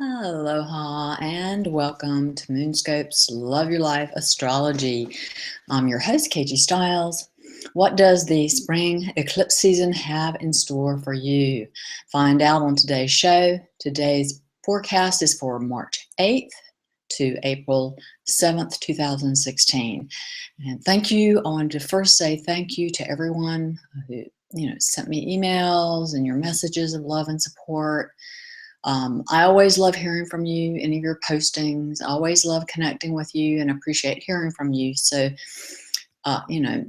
Aloha and welcome to Moonscope's Love Your Life Astrology. I'm your host, KG Styles. What does the spring eclipse season have in store for you? Find out on today's show. Today's forecast is for March 8th to April 7th, 2016. And thank you. I wanted to first say thank you to everyone who sent me emails and your messages of love and support. I always love hearing from you, any of your postings. I always love connecting with you and appreciate hearing from you. So,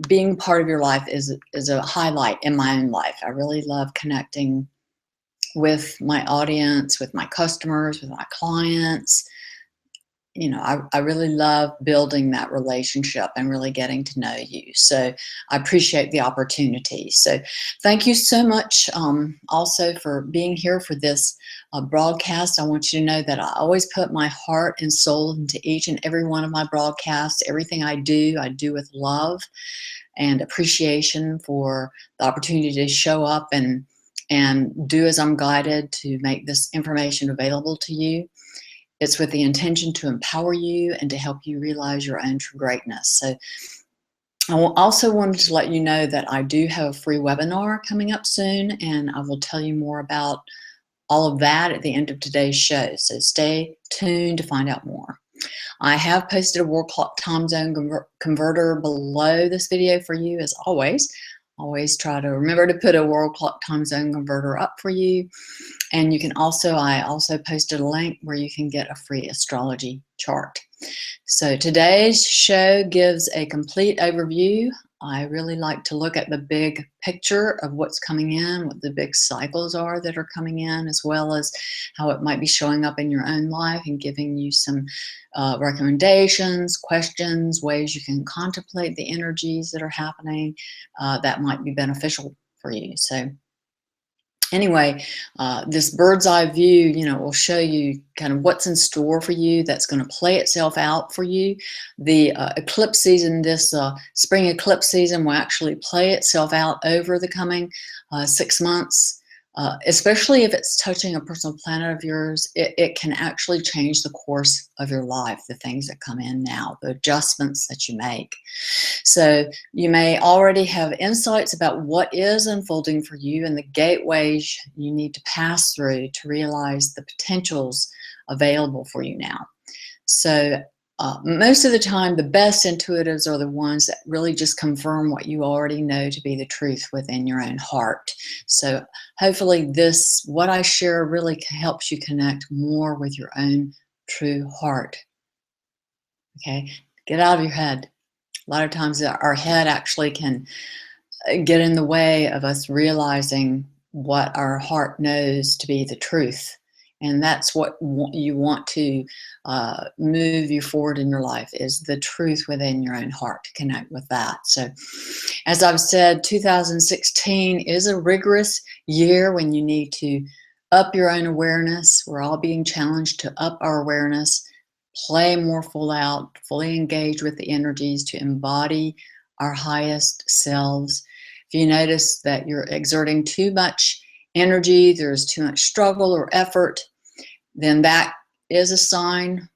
being part of your life is a highlight in my own life. I really love connecting with my audience, with my customers, with my clients. I really love building that relationship and really getting to know you. So I appreciate the opportunity. So thank you so much also for being here for this broadcast. I want you to know that I always put my heart and soul into each and every one of my broadcasts. Everything I do with love and appreciation for the opportunity to show up and do as I'm guided to make this information available to you. It's with the intention to empower you and to help you realize your own true greatness. So I also wanted to let you know that I do have a free webinar coming up soon, and I will tell you more about all of that at the end of today's show. So stay tuned to find out more. I have posted a world clock time zone converter below this video for you, as always. Always try to remember to put a world clock time zone converter up for you. And you can I also posted a link where you can get a free astrology chart. So today's show gives a complete overview. I really like to look at the big picture of what's coming in, what the big cycles are that are coming in, as well as how it might be showing up in your own life and giving you some recommendations, questions, ways you can contemplate the energies that are happening that might be beneficial for you. So anyway, this bird's eye view, will show you kind of what's in store for you that's going to play itself out for you. The eclipse season, this spring eclipse season, will actually play itself out over the coming 6 months. Especially if it's touching a personal planet of yours, it can actually change the course of your life, the things that come in now, the adjustments that you make. So you may already have insights about what is unfolding for you and the gateways you need to pass through to realize the potentials available for you now. So most of the time, the best intuitives are the ones that really just confirm what you already know to be the truth within your own heart. So hopefully what I share really helps you connect more with your own true heart. Okay, get out of your head. A lot of times our head actually can get in the way of us realizing what our heart knows to be the truth. And that's what you want to move you forward in your life, is the truth within your own heart, to connect with that. So as I've said, 2016 is a rigorous year when you need to up your own awareness. We're all being challenged to up our awareness, play more full out, fully engage with the energies to embody our highest selves. If you notice that you're exerting too much energy, there's too much struggle or effort, then that is a sign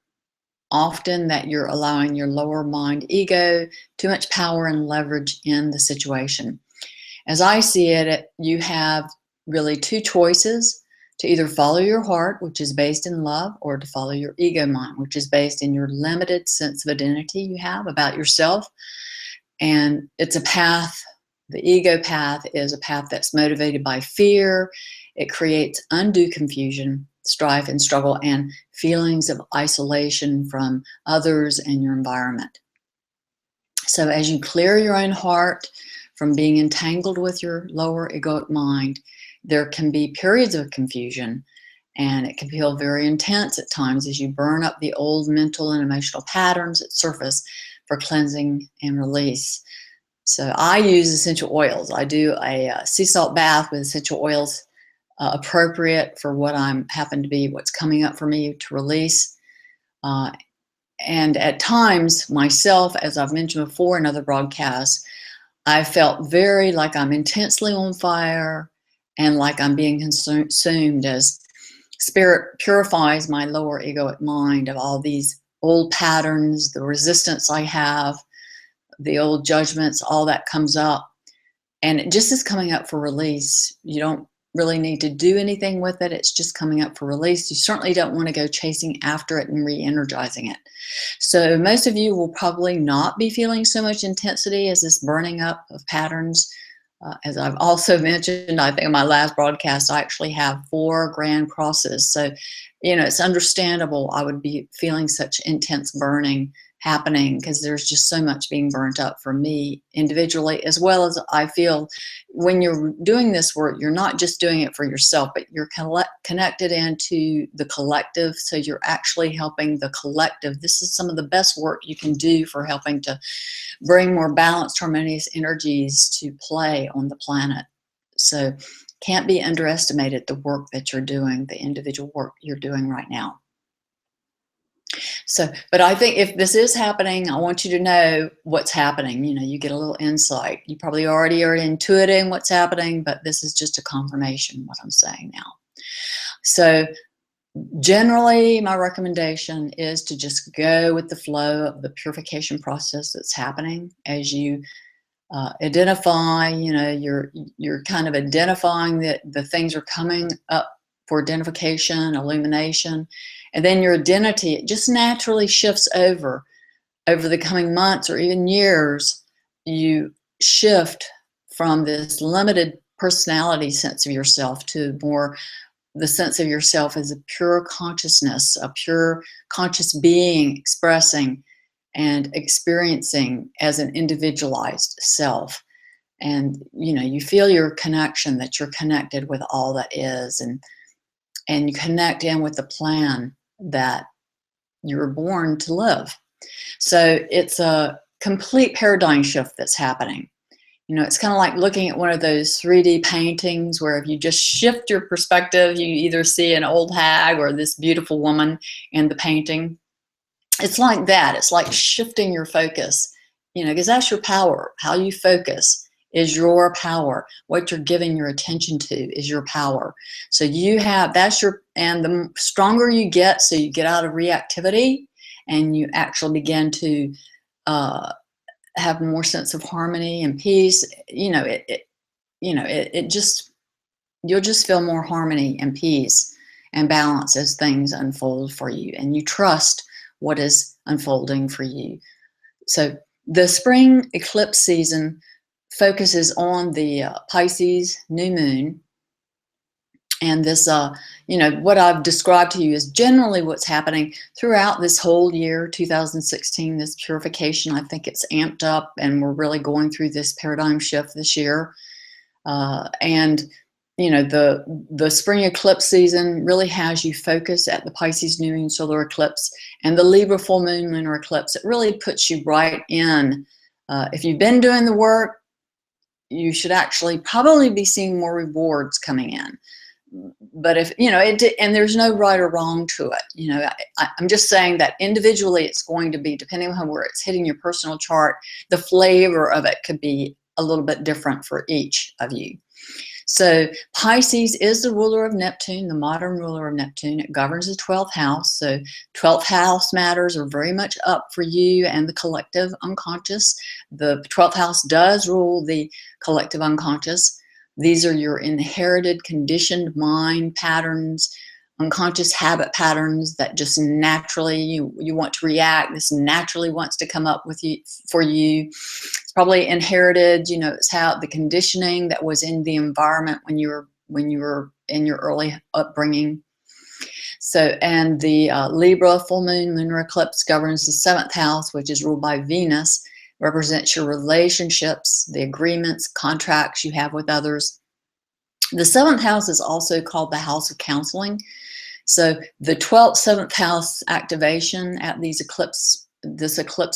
often that you're allowing your lower mind ego too much power and leverage in the situation. As I see it, you have really two choices: to either follow your heart, which is based in love, or to follow your ego mind, which is based in your limited sense of identity you have about yourself. And it's a path. The ego path is a path that's motivated by fear. It creates undue confusion, strife, and struggle, and feelings of isolation from others and your environment. So as you clear your own heart from being entangled with your lower egoic mind, there can be periods of confusion, and it can feel very intense at times as you burn up the old mental and emotional patterns that surface for cleansing and release. So I use essential oils. I do a sea salt bath with essential oils appropriate for what's coming up for me to release. And at times, myself, as I've mentioned before in other broadcasts, I felt very like I'm intensely on fire and like I'm being consumed as Spirit purifies my lower egoic mind of all these old patterns, the resistance I have, the old judgments, all that comes up. And it just is coming up for release. You don't really need to do anything with it. It's just coming up for release. You certainly don't want to go chasing after it and re-energizing it. So most of you will probably not be feeling so much intensity as this burning up of patterns. As I've also mentioned, I think in my last broadcast, I actually have 4 grand crosses. So, you know, it's understandable I would be feeling such intense burning happening, because there's just so much being burnt up for me individually, as well as I feel when you're doing this work, you're not just doing it for yourself, but you're connected into the collective. So you're actually helping the collective. This is some of the best work you can do for helping to bring more balanced, harmonious energies to play on the planet. So can't be underestimated, the work that you're doing, the individual work you're doing right now. So, but I think if this is happening, I want you to know what's happening. You know, you get a little insight. You probably already are intuiting what's happening, but this is just a confirmation what I'm saying now. So generally, my recommendation is to just go with the flow of the purification process that's happening as you identify. You know, you're kind of identifying that the things are coming up for identification, illumination, and then your identity, it just naturally shifts over the coming months or even years. You shift from this limited personality sense of yourself to more the sense of yourself as a pure consciousness, a pure conscious being expressing and experiencing as an individualized self. And, you know, you feel your connection, that you're connected with all that is, and you connect in with the plan that you were born to live. So it's a complete paradigm shift that's happening. You know, it's kind of like looking at one of those 3D paintings where if you just shift your perspective, you either see an old hag or this beautiful woman in the painting. It's like that. It's like shifting your focus, you know, because that's your power. How you focus is your power. What you're giving your attention to is your power. So you have, that's your, and the stronger you get, so you get out of reactivity and you actually begin to have more sense of harmony and peace. You know, it just, you'll just feel more harmony and peace and balance as things unfold for you, and you trust what is unfolding for you. So the spring eclipse season focuses on the Pisces new moon. And this, you know, what I've described to you is generally what's happening throughout this whole year, 2016, this purification. I think it's amped up, and we're really going through this paradigm shift this year. And, you know, the spring eclipse season really has you focus at the Pisces new moon solar eclipse and the Libra full moon lunar eclipse. It really puts you right in. If you've been doing the work, you should actually probably be seeing more rewards coming in. But if, you know, and there's no right or wrong to it. You know, I'm just saying that individually it's going to be, depending on where it's hitting your personal chart, the flavor of it could be a little bit different for each of you. So Pisces is the ruler of Neptune, the modern ruler of Neptune. It governs the 12th house. So 12th house matters are very much up for you and the collective unconscious. The 12th house does rule the collective unconscious. These are your inherited, conditioned mind patterns, unconscious habit patterns that just naturally you want to react. This naturally wants to come up with you for you. It's probably inherited. You know, it's how the conditioning that was in the environment when you were in your early upbringing. So, and the Libra full moon lunar eclipse governs the 7th house, which is ruled by Venus. Represents your relationships, the agreements, contracts you have with others. The 7th house is also called the house of counseling. So the 12th, 7th house activation at this eclipse,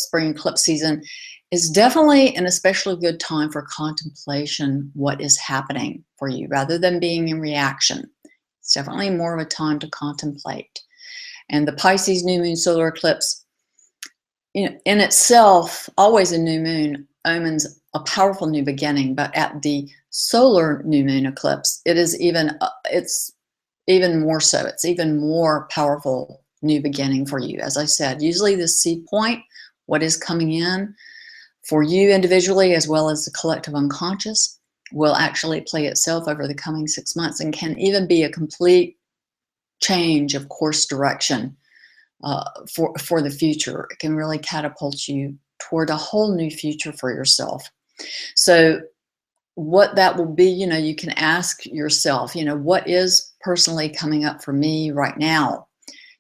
spring eclipse season is definitely an especially good time for contemplation, what is happening for you, rather than being in reaction. It's definitely more of a time to contemplate. And the Pisces new moon solar eclipse, you know, in itself, always a new moon omens a powerful new beginning, but at the solar new moon eclipse, it is even, it's even more so. It's even more powerful new beginning for you. As I said, usually the seed point, what is coming in for you individually as well as the collective unconscious, will actually play itself over the coming 6 months and can even be a complete change of course direction for the future. It can really catapult you toward a whole new future for yourself. So what that will be, you know, you can ask yourself, you know, what is personally coming up for me right now?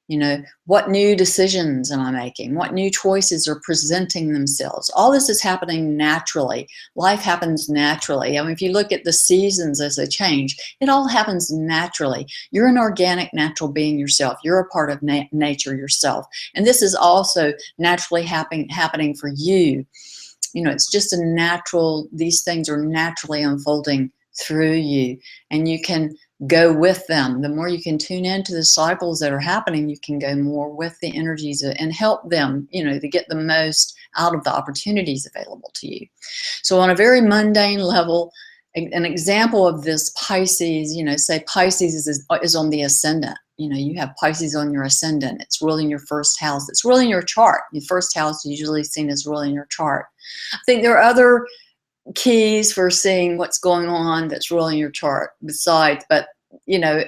You know, what new decisions am I making? What new choices are presenting themselves? All this is happening naturally. Life happens naturally. I mean, if you look at the seasons as they change, it all happens naturally. You're an organic, natural being yourself. You're a part of nature yourself. And this is also naturally happening for you. You know, it's just a natural, these things are naturally unfolding through you, and you can go with them. The more you can tune into the cycles that are happening, you can go more with the energies and help them, you know, to get the most out of the opportunities available to you. So on a very mundane level, an example of this, Pisces, you know, say Pisces is on the ascendant. You know, you have Pisces on your ascendant. It's ruling your first house. It's ruling your chart. The first house is usually seen as ruling your chart. I think there are other keys for seeing what's going on that's ruling your chart besides, but you know,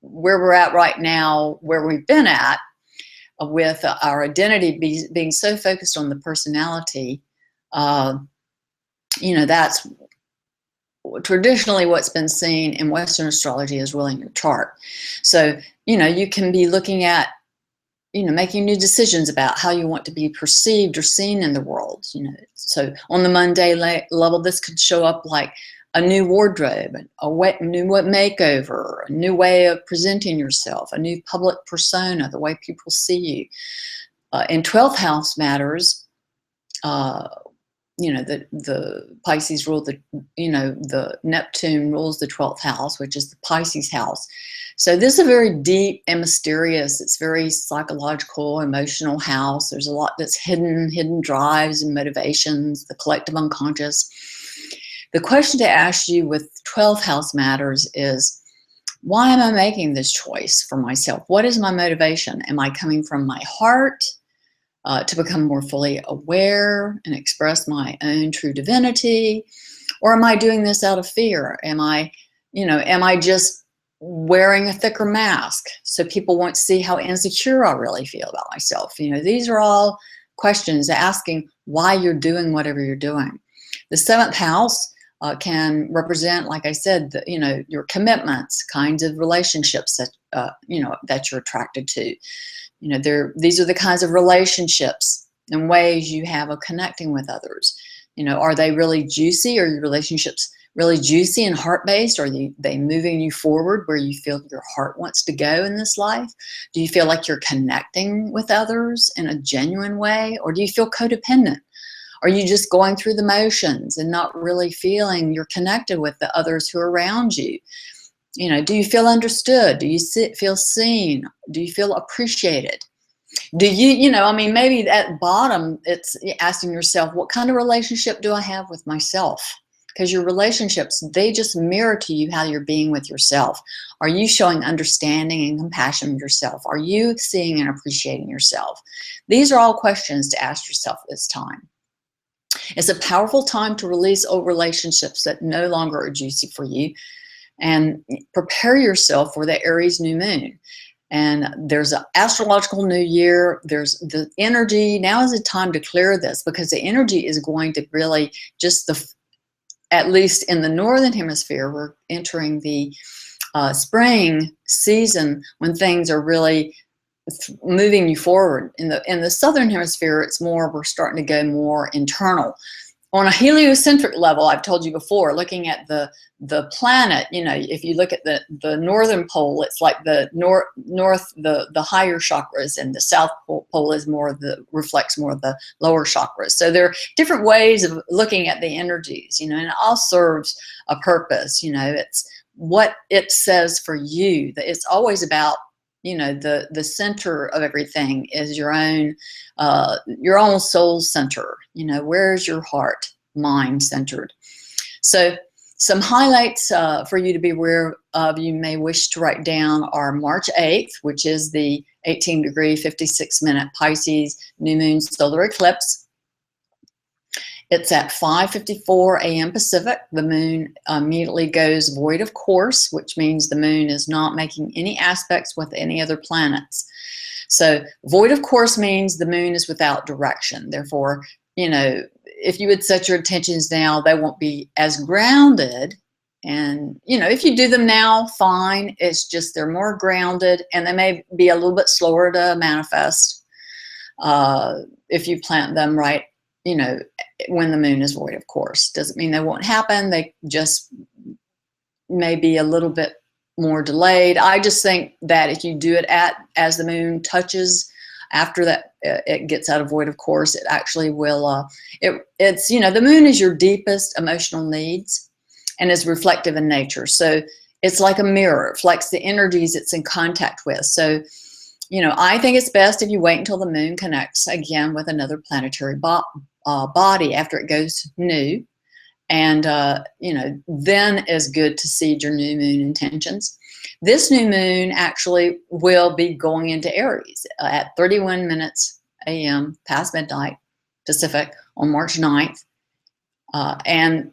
where we're at right now, where we've been at with our identity being so focused on the personality, you know, that's traditionally what's been seen in Western astrology as ruling your chart. So, you know, you can be looking at, you know, making new decisions about how you want to be perceived or seen in the world. You know, so on the mundane level, this could show up like a new wardrobe, a new makeover, a new way of presenting yourself, a new public persona, the way people see you. In 12th house matters, you know, the Pisces rule, you know, the Neptune rules the 12th house, which is the Pisces house. So this is a very deep and mysterious, it's very psychological, emotional house. There's a lot that's hidden drives and motivations, the collective unconscious. The question to ask you with 12th house matters is, why am I making this choice for myself? What is my motivation? Am I coming from my heart to become more fully aware and express my own true divinity? Or am I doing this out of fear? Am I just wearing a thicker mask so people won't see how insecure I really feel about myself? You know, these are all questions asking why you're doing whatever you're doing. The 7th house can represent, like I said, you know, your commitments, kinds of relationships that you know, that you're attracted to. You know, these are the kinds of relationships and ways you have of connecting with others. You know, are they really juicy? Are your relationships really juicy and heart-based? Are they moving you forward where you feel your heart wants to go in this life? Do you feel like you're connecting with others in a genuine way? Or do you feel codependent? Are you just going through the motions and not really feeling you're connected with the others who are around you? You know, do you feel understood? Do you feel seen? Do you feel appreciated? Do you know, I mean, maybe at bottom, it's asking yourself, what kind of relationship do I have with myself? Because your relationships, they just mirror to you how you're being with yourself. Are you showing understanding and compassion with yourself? Are you seeing and appreciating yourself? These are all questions to ask yourself this time. It's a powerful time to release old relationships that no longer are juicy for you and prepare yourself for the Aries new moon. And there's an astrological new year. There's the energy. Now is the time to clear this, because the energy is going to really just at least in the northern hemisphere, we're entering the spring season when things are really moving you forward. In the southern hemisphere, it's more, we're starting to go more internal. On a heliocentric level, I've told you before, looking at the planet, you know, if you look at the northern pole, it's like the the higher chakras, and the south pole is more reflects more of the lower chakras. So there are different ways of looking at the energies, you know, and it all serves a purpose. You know, it's what it says for you. It's always about, you know, the center of everything is your own soul center. You know, where's your heart, mind centered? So Some highlights for you to be aware of, you may wish to write down, are March 8th, which is the 18-degree, 56-minute Pisces new moon solar eclipse. It's at 5:54 a.m. Pacific. The moon immediately goes void of course, which means the moon is not making any aspects with any other planets. So void of course means the moon is without direction. Therefore, you know, if you would set your intentions now, they won't be as grounded. And, you know, if you do them now, fine. It's just they're more grounded, and they may be a little bit slower to manifest if you plant them right, you know, when the moon is void of course. Doesn't mean they won't happen. They just may be a little bit more delayed. I just think that if you do it as the moon touches, after that it gets out of void of course, it actually will, it's, you know, the moon is your deepest emotional needs and is reflective in nature. So it's like a mirror, it reflects the energies it's in contact with. So, you know, I think it's best if you wait until the moon connects again with another planetary body after it goes new. And, you know, then is good to seed your new moon intentions. This new moon actually will be going into Aries at 31 minutes a.m. past midnight Pacific on March 9th. And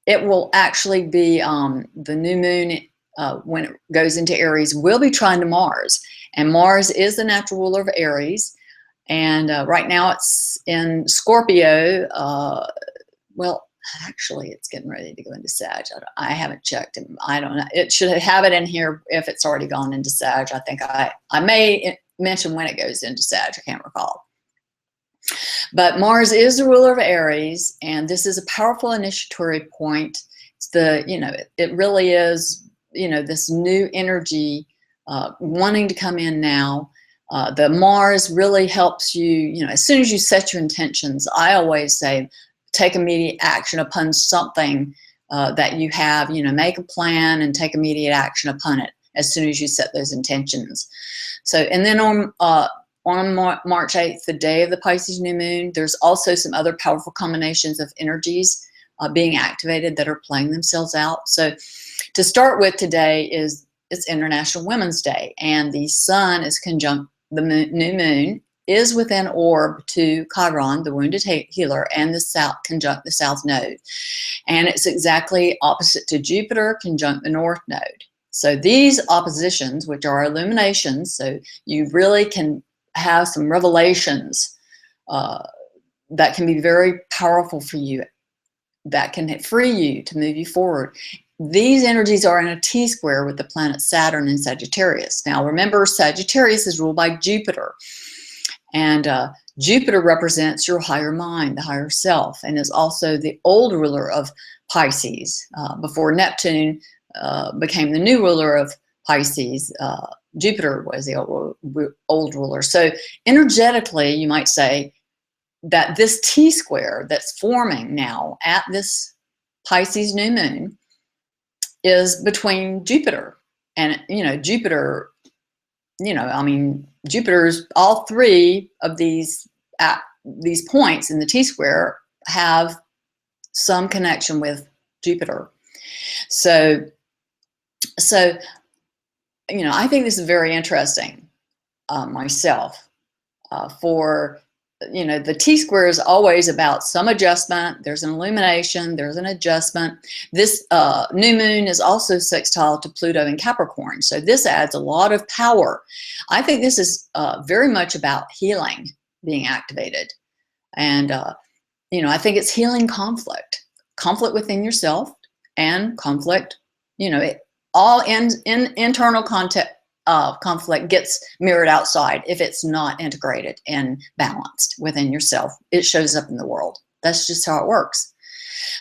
it will actually be the new moon when it goes into Aries will be trine to Mars. And Mars is the natural ruler of Aries. And right now it's in Scorpio. Well, actually, it's getting ready to go into Sag. I haven't checked. I don't know. It should have it in here if it's already gone into Sag. I think I may mention when it goes into Sag. I can't recall. But Mars is the ruler of Aries, and this is a powerful initiatory point. It's the, you know, it really is, you know, this new energy wanting to come in now. The Mars really helps you, you know, as soon as you set your intentions, I always say, take immediate action upon something that you have, you know, make a plan and take immediate action upon it as soon as you set those intentions. So, and then on March 8th, the day of the Pisces new moon, there's also some other powerful combinations of energies being activated that are playing themselves out. So to start with, today is, it's International Women's Day, and the sun is conjunct the new moon, is within orb to Chiron, the wounded healer, and the south conjunct the south node. And it's exactly opposite to Jupiter conjunct the north node. So these oppositions, which are illuminations, so you really can have some revelations that can be very powerful for you, that can free you to move you forward. These energies are in a T-square with the planet Saturn in Sagittarius. Now remember, Sagittarius is ruled by Jupiter. And Jupiter represents your higher mind, the higher self, and is also the old ruler of Pisces. Before Neptune became the new ruler of Pisces, Jupiter was the old ruler. So energetically, you might say that this T-square that's forming now at this Pisces new moon is between Jupiter. And, you know, Jupiter, you know, I mean, Jupiter's, all three of these points in the T-square have some connection with Jupiter. So, you know, I think this is very interesting myself for, you know, the T-square is always about some adjustment. There's an illumination, there's an adjustment. This new moon is also sextile to Pluto in Capricorn. So this adds a lot of power. I think this is very much about healing being activated. And, you know, I think it's healing conflict within yourself, and conflict, you know, all in internal conflict gets mirrored outside. If it's not integrated and balanced within yourself, it shows up in the world. That's just how it works.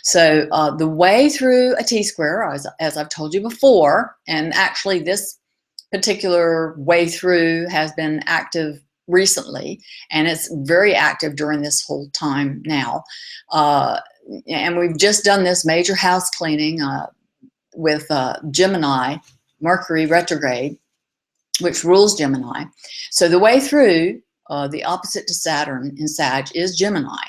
So the way through a T-square, as I've told you before, and actually this particular way through has been active recently, and it's very active during this whole time now. And we've just done this major house cleaning with Gemini, Mercury retrograde, which rules Gemini. So the way through, the opposite to Saturn in Sag is Gemini.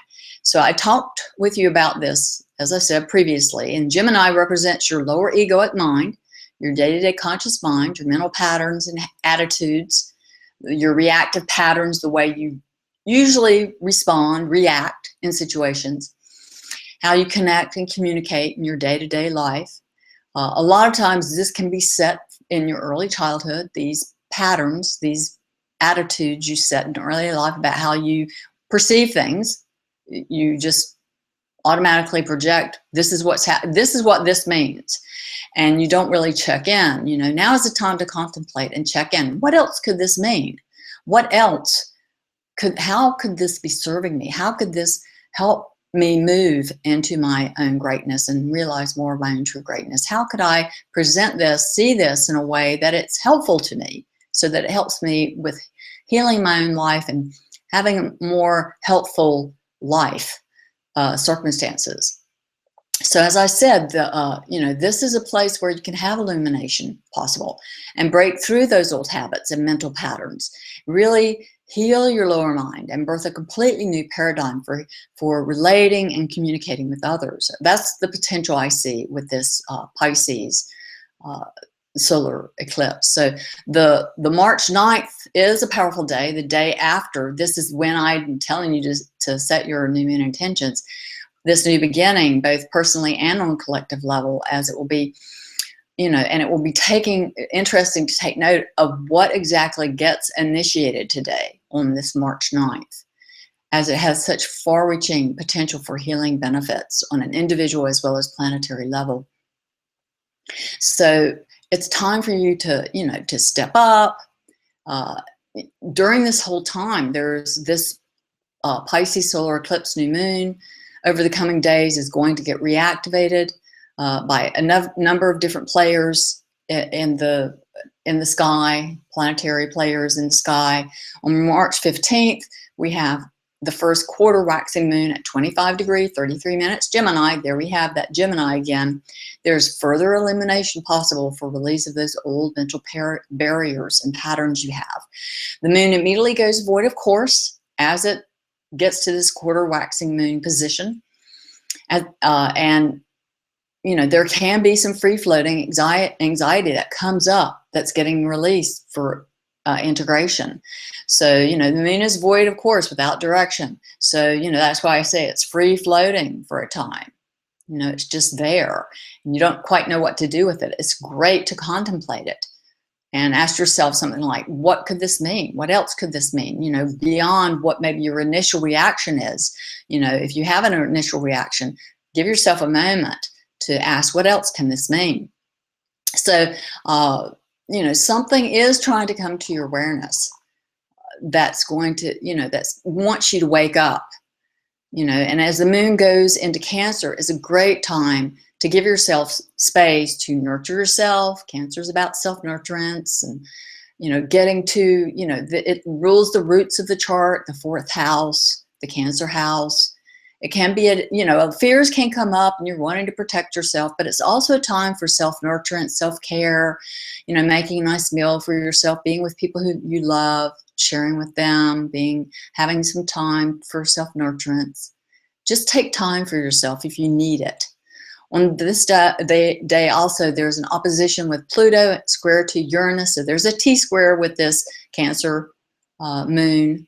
So I talked with you about this, as I said previously, and Gemini represents your lower egoic mind, your day-to-day conscious mind, your mental patterns and attitudes, your reactive patterns, the way you usually respond, react in situations, how you connect and communicate in your day-to-day life. A lot of times this can be set in your early childhood, these patterns, these attitudes you set in early life about how you perceive things. You just automatically project, this is what this means. And you don't really check in. Now is the time to contemplate and check in. What else could this mean? What else how could this be serving me? How could this help me move into my own greatness and realize more of my own true greatness? How could I present this, see this in a way that it's helpful to me, so that it helps me with healing my own life and having a more helpful life circumstances? So as I said, this is a place where you can have illumination possible and break through those old habits and mental patterns. Really heal your lower mind and birth a completely new paradigm for relating and communicating with others. That's the potential I see with this Pisces solar eclipse. So the March 9th is a powerful day. The day after, this is when I'm telling you to set your new moon intentions. This new beginning, both personally and on a collective level, as it will be, and it will be interesting to take note of what exactly gets initiated today on this March 9th, as it has such far-reaching potential for healing benefits on an individual as well as planetary level. So it's time for you to step up. During this whole time, there's this Pisces solar eclipse new moon over the coming days is going to get reactivated by a number of different players in the sky, planetary players in the sky. On March 15th, we have the first quarter waxing moon at 25 degrees, 33 minutes Gemini. There we have that Gemini again. There's further illumination possible for release of those old mental barriers and patterns you have. The moon immediately goes void, of course, as it gets to this quarter waxing moon position. And there can be some free-floating anxiety that comes up that's getting released for integration. So, the moon is void, of course, without direction. So, that's why I say it's free-floating for a time. It's just there. And you don't quite know what to do with it. It's great to contemplate it and ask yourself something like, what could this mean? What else could this mean? Beyond what maybe your initial reaction is. If you have an initial reaction, give yourself a moment to ask, what else can this mean? So, something is trying to come to your awareness that's going to, that wants you to wake up, and as the moon goes into Cancer, it's a great time to give yourself space to nurture yourself. Cancer is about self-nurturance and, getting to, it rules the roots of the chart, the 4th house, the Cancer house. It can be, fears can come up and you're wanting to protect yourself, but it's also a time for self-nurturance, self-care, making a nice meal for yourself, being with people who you love, sharing with them, having some time for self-nurturance. Just take time for yourself if you need it. On this day also, there's an opposition with Pluto square to Uranus. So there's a T-square with this Cancer moon.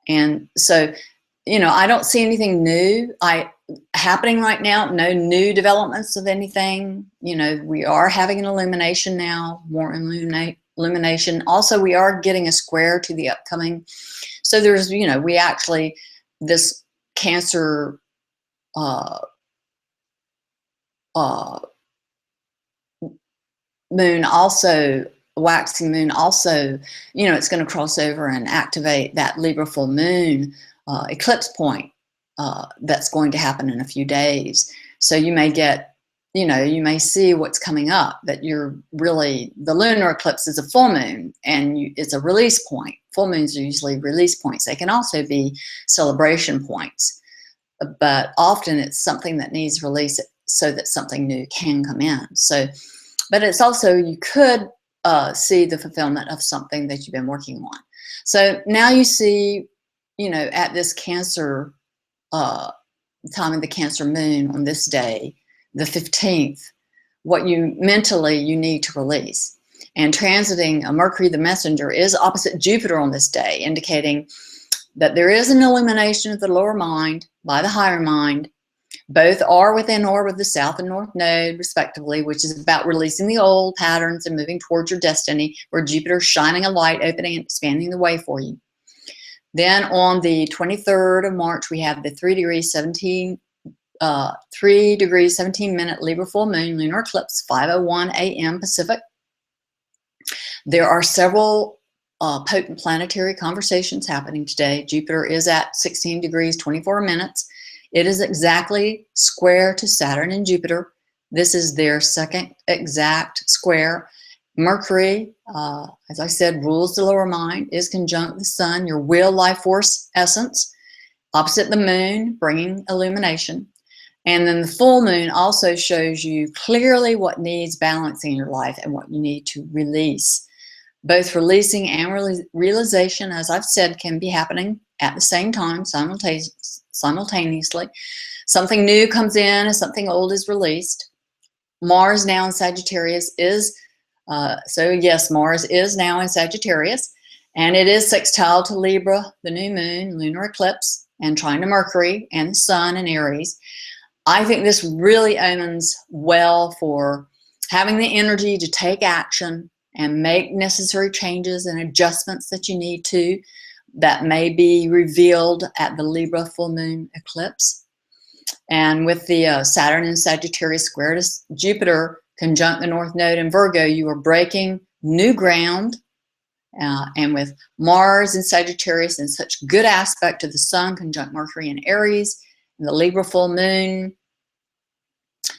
And so, I don't see anything new happening right now. No new developments of anything. We are having an illumination now, more illumination. Also, we are getting a square to the upcoming. So there's, we actually, this Cancer moon also, waxing moon also, it's going to cross over and activate that Libra full moon eclipse point that's going to happen in a few days. So you may get, you may see what's coming up, that you're really, the lunar eclipse is a full moon and it's a release point. Full moons are usually release points. They can also be celebration points, but often it's something that needs release so that something new can come in. So, but it's also, you could see the fulfillment of something that you've been working on. So now you see, at this Cancer time of the Cancer moon on this day, the 15th, what you mentally you need to release. And transiting Mercury, the messenger, is opposite Jupiter on this day, indicating that there is an illumination of the lower mind by the higher mind. Both are within orbit of the south and north node, respectively, which is about releasing the old patterns and moving towards your destiny, where Jupiter is shining a light, opening and expanding the way for you. Then on the 23rd of March, we have the 3 degrees 17 minute Libra full moon, lunar eclipse, 5:01 a.m. Pacific. There are several potent planetary conversations happening today. Jupiter is at 16 degrees 24 minutes. It is exactly square to Saturn and Jupiter. This is their second exact square. Mercury, as I said, rules the lower mind, is conjunct the sun, your will, life force, essence, opposite the moon, bringing illumination. And then the full moon also shows you clearly what needs balancing in your life and what you need to release. Both releasing and realization, as I've said, can be happening at the same time, simultaneously. Something new comes in as something old is released. Mars now in Sagittarius is, so yes, Mars is now in Sagittarius, and it is sextile to Libra, the new moon, lunar eclipse, and trine to Mercury and the sun in Aries. I think this really omens well for having the energy to take action and make necessary changes and adjustments that you need to, that may be revealed at the Libra full moon eclipse. And with the Saturn in Sagittarius square to Jupiter conjunct the North Node in Virgo, you are breaking new ground. And with Mars in Sagittarius in such good aspect to the Sun conjunct Mercury in Aries, and the Libra full moon,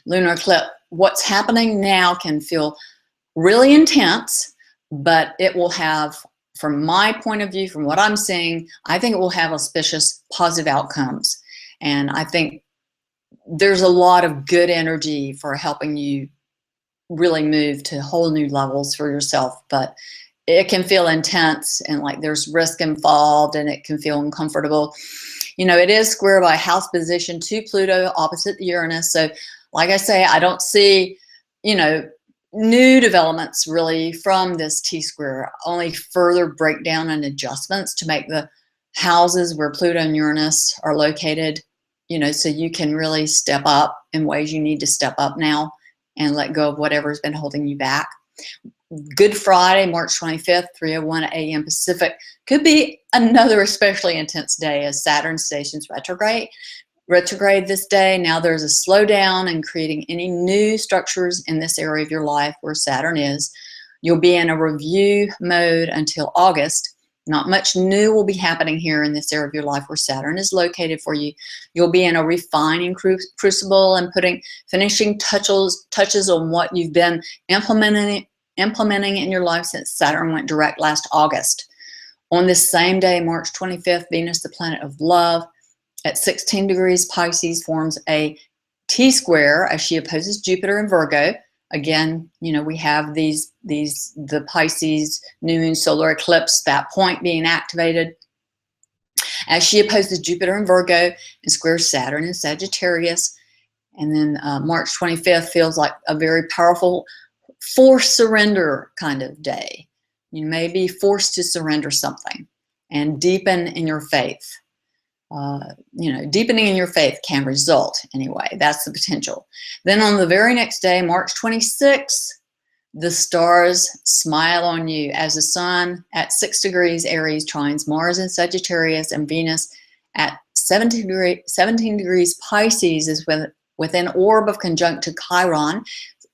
lunar eclipse, what's happening now can feel really intense, but it will have, from my point of view, from what I'm seeing, I think it will have auspicious, positive outcomes. And I think there's a lot of good energy for helping you really move to whole new levels for yourself. But it can feel intense and like there's risk involved, and it can feel uncomfortable. You know, it is square by house position to Pluto opposite Uranus. So like I say, I don't see, you know, new developments really from this T-square, only further breakdown and adjustments to make the houses where Pluto and Uranus are located, you know, so you can really step up in ways you need to step up now and let go of whatever's been holding you back. Good Friday, March 25th, 3:01 a.m. Pacific, could be another especially intense day as Saturn stations retrograde this day. Now there's a slowdown in creating any new structures in this area of your life where Saturn is. You'll be in a review mode until August. Not much new will be happening here in this area of your life where Saturn is located for you. You'll be in a refining crucible and putting finishing touches on what you've been implementing in your life since Saturn went direct last August. On this same day, March 25th, Venus, the planet of love, at 16 degrees Pisces, forms a T-square as she opposes Jupiter in Virgo. Again, you know, we have the Pisces new moon solar eclipse, that point being activated as she opposes Jupiter in Virgo and squares Saturn in Sagittarius. And then March 25th feels like a very powerful forced surrender kind of day. You may be forced to surrender something and deepen in your faith. You know, deepening in your faith can result anyway. That's the potential. Then on the very next day, March 26th, the stars smile on you as the sun at 6 degrees Aries trines Mars in Sagittarius, and Venus at 17 degrees Pisces is within orb of conjunct to Chiron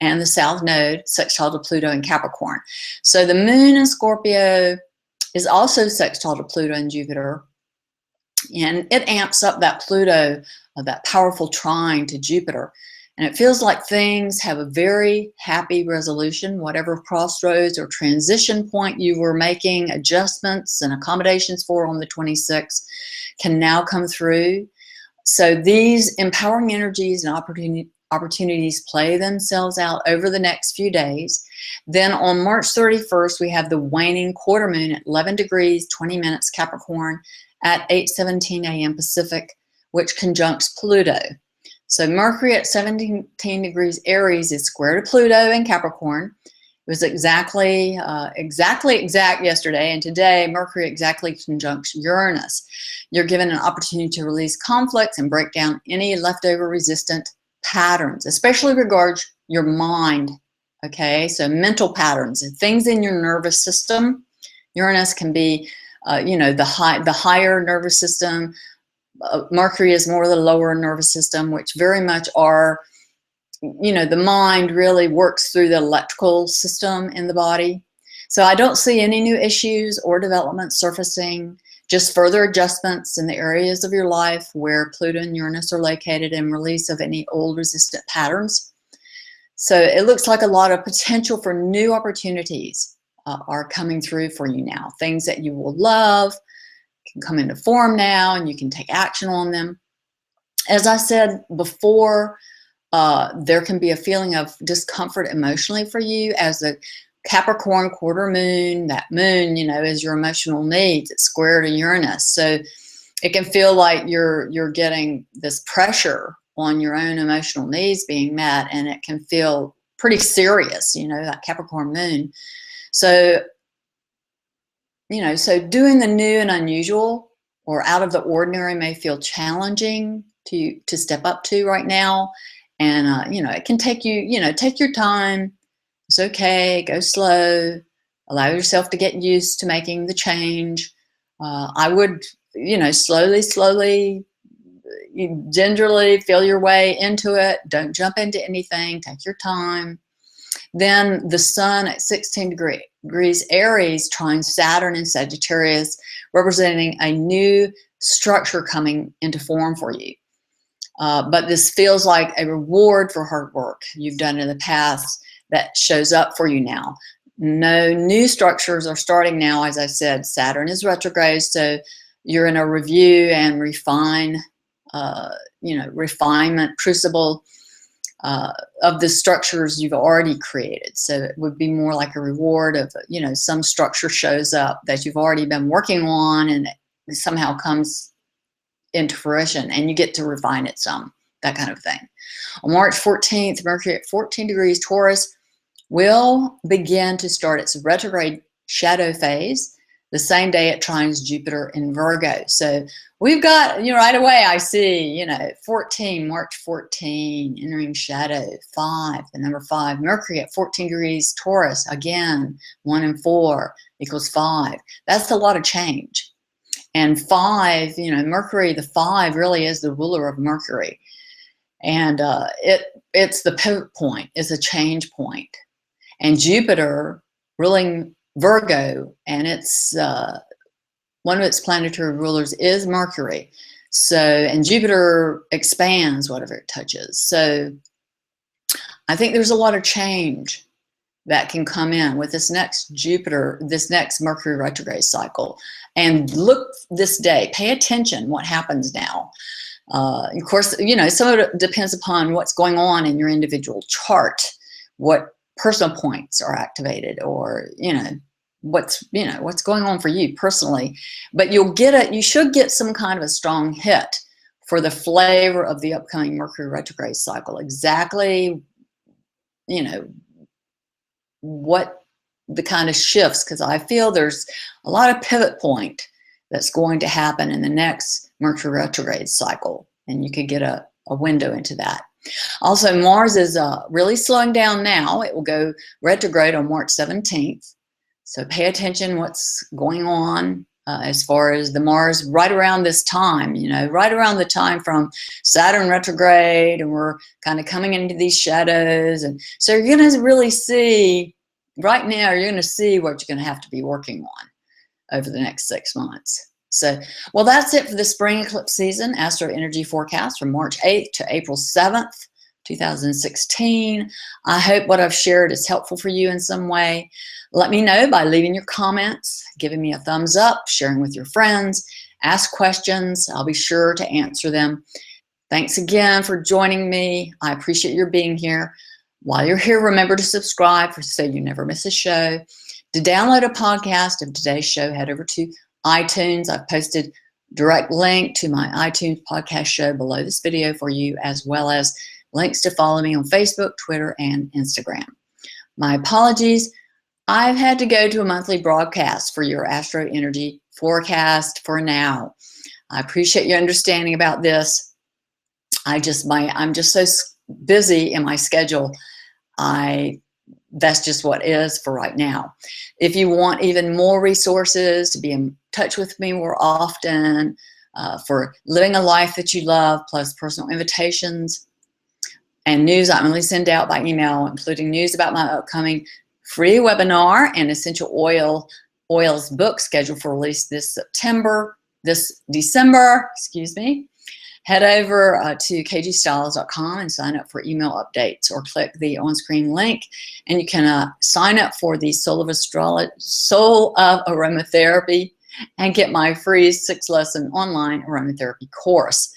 and the South Node, sextile to Pluto in Capricorn. So the moon in Scorpio is also sextile to Pluto and Jupiter. And it amps up that Pluto, that powerful trine to Jupiter. And it feels like things have a very happy resolution. Whatever crossroads or transition point you were making adjustments and accommodations for on the 26th can now come through. So these empowering energies and opportunities play themselves out over the next few days. Then on March 31st, we have the waning quarter moon at 11 degrees 20 minutes Capricorn at 8:17 a.m. Pacific, which conjuncts Pluto. So Mercury at 17 degrees Aries is square to Pluto in Capricorn. It was exactly exact yesterday, and today Mercury exactly conjuncts Uranus. You're given an opportunity to release conflicts and break down any leftover resistant patterns, especially regards your mind. Okay, so mental patterns and things in your nervous system. Uranus can be, the higher nervous system. Mercury is more the lower nervous system, which very much are, the mind really works through the electrical system in the body. So I don't see any new issues or developments surfacing, just further adjustments in the areas of your life where Pluto and Uranus are located, and release of any old resistant patterns. So it looks like a lot of potential for new opportunities are coming through for you now. Things that you will love can come into form now, and you can take action on them. As I said before, there can be a feeling of discomfort emotionally for you as the Capricorn quarter moon. That moon, is your emotional needs. It's square to Uranus. So it can feel like you're getting this pressure on your own emotional needs being met, and it can feel pretty serious, that Capricorn moon. So, so doing the new and unusual or out of the ordinary may feel challenging to step up to right now. And, it can take you, take your time. It's okay, go slow, allow yourself to get used to making the change. I would, slowly, gingerly feel your way into it. Don't jump into anything, take your time. Then the sun at 16 degrees Aries trines Saturn in Sagittarius, representing a new structure coming into form for you. But this feels like a reward for hard work you've done in the past that shows up for you now. No new structures are starting now. As I said, Saturn is retrograde, so you're in a review and refinement crucible of the structures you've already created. So it would be more like a reward of, some structure shows up that you've already been working on, and it somehow comes into fruition, and you get to refine it some, that kind of thing. On March 14th, Mercury at 14 degrees Taurus will begin to start its retrograde shadow phase the same day it trines Jupiter in Virgo. So we've got, right away I see, 14, March 14, entering shadow, 5, the number 5. Mercury at 14 degrees Taurus, again, 1 and 4 equals 5. That's a lot of change. And 5, Mercury, the 5 really is the ruler of Mercury. And it's the pivot point, it's a change point. And Jupiter ruling Virgo, and it's one of its planetary rulers is Mercury. So, and Jupiter expands whatever it touches. So I think there's a lot of change that can come in with this next Mercury retrograde cycle. And look this day, pay attention what happens now. Of course, some of it depends upon what's going on in your individual chart, what personal points are activated, or what's going on for you personally. But you should get some kind of a strong hit for the flavor of the upcoming Mercury retrograde cycle. Exactly, what the kind of shifts, because I feel there's a lot of pivot point that's going to happen in the next Mercury retrograde cycle, and you could get a window into that. Also, Mars is really slowing down now. It will go retrograde on March 17th. So pay attention what's going on as far as the Mars right around this time, right around the time from Saturn retrograde, and we're kind of coming into these shadows. And so you're going to really see, right now, you're going to see what you're going to have to be working on over the next 6 months. So, well, that's it for the spring eclipse season astro energy forecast from March 8th to April 7th, 2016. I hope what I've shared is helpful for you in some way. Let me know by leaving your comments, giving me a thumbs up, sharing with your friends, ask questions. I'll be sure to answer them. Thanks again for joining me. I appreciate your being here. While you're here, remember to subscribe so you never miss a show. To download a podcast of today's show, head over to iTunes. I've posted direct link to my iTunes podcast show below this video for you, as well as links to follow me on Facebook, Twitter, and Instagram. My apologies. I've had to go to a monthly broadcast for your astro energy forecast for now. I appreciate your understanding about this. I'm just so busy in my schedule. That's just what is for right now. If you want even more resources to be in touch with me more often, for living a life that you love, plus personal invitations and news I only send out by email, including news about my upcoming free webinar and essential oils book scheduled for release this December, excuse me. Head over to kgstyles.com and sign up for email updates, or click the on-screen link, and you can sign up for the Soul of Aromatherapy and get my free 6-lesson online aromatherapy course.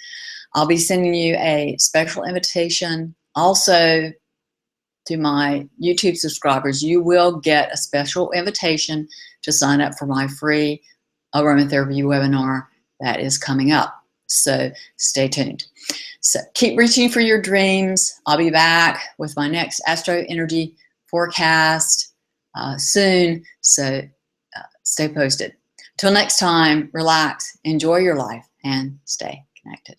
I'll be sending you a special invitation. Also, to my YouTube subscribers, you will get a special invitation to sign up for my free aromatherapy webinar that is coming up. So stay tuned. So keep reaching for your dreams. I'll be back with my next astro energy forecast soon. So stay posted. Till next time, relax, enjoy your life, and stay connected.